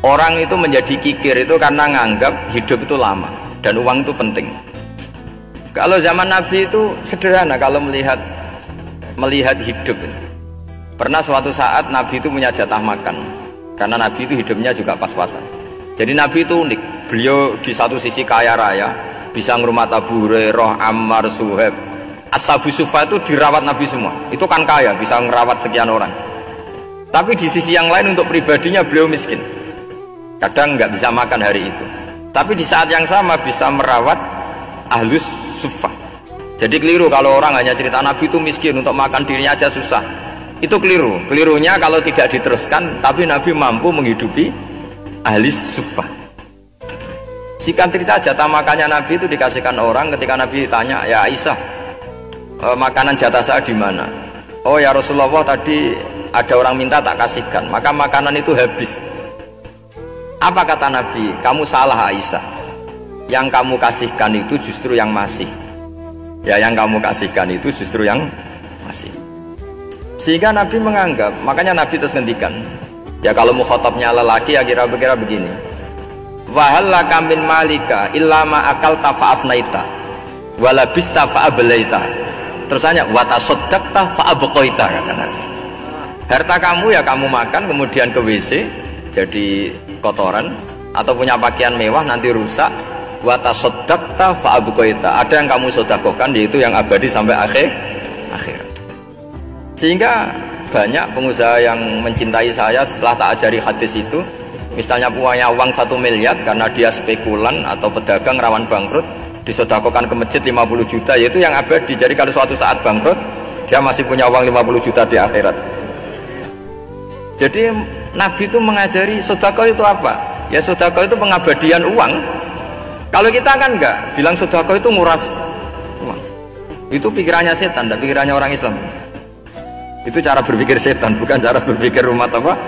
Orang itu menjadi kikir itu karena nganggap hidup itu lama dan uang itu penting. Kalau zaman Nabi itu sederhana kalau melihat hidup. Pernah suatu saat Nabi itu punya jatah makan, karena Nabi itu hidupnya juga pas-pasan. Jadi Nabi itu unik. Beliau di satu sisi kaya raya, bisa ngurmat Abu Hurairah, Ammar, Suhaib, Ashabu Sufah itu dirawat Nabi semua. Itu kan kaya, bisa ngerawat sekian orang. Tapi di sisi yang lain untuk pribadinya beliau miskin. Kadang nggak bisa makan hari itu. Tapi di saat yang sama bisa merawat Ahlus Sufah. Jadi keliru kalau orang hanya cerita Nabi itu miskin, untuk makan dirinya aja susah. Itu keliru. Kelirunya kalau tidak diteruskan, tapi Nabi mampu menghidupi Ahlus Sufah. Singkat cerita, jatah makannya Nabi itu dikasihkan orang. Ketika Nabi tanya, ya Aisyah, makanan jatah saya di mana? Oh ya Rasulullah, tadi ada orang minta tak kasihkan, maka makanan itu habis. Apa kata Nabi? Kamu salah Aisyah. Yang kamu kasihkan itu justru yang masih. Ya, yang kamu kasihkan itu justru yang masih. Sehingga Nabi menganggap, makanya Nabi terus ngendikan. Ya kalau mukhatabnya lelaki ya kira-kira begini. Wahallaka min malika illa ma akalta fa'afnaita walabista fa'ablaita. Terus hanya watasaddaqta fa'abqaita, kata Nabi. Harta kamu ya kamu makan kemudian ke WC jadi kotoran, atau punya pakaian mewah nanti rusak. Watasaddaqta fa'abqaita. Ada yang kamu sedekahkan, yaitu yang abadi sampai akhir. Sehingga banyak pengusaha yang mencintai saya setelah tak ajari hadis itu. Misalnya punya uang 1 miliar karena dia spekulan atau pedagang rawan bangkrut, disedekahkan ke masjid 50 juta, yaitu yang abadi. Jadi kalau suatu saat bangkrut, dia masih punya uang 50 juta di akhirat. Jadi Nabi itu mengajari sedekah itu apa? Ya sedekah itu pengabadian uang. Kalau kita kan enggak, bilang sedekah itu nguras uang. Itu pikirannya setan dan pikirannya orang Islam. Itu cara berpikir setan, bukan cara berpikir umat apa?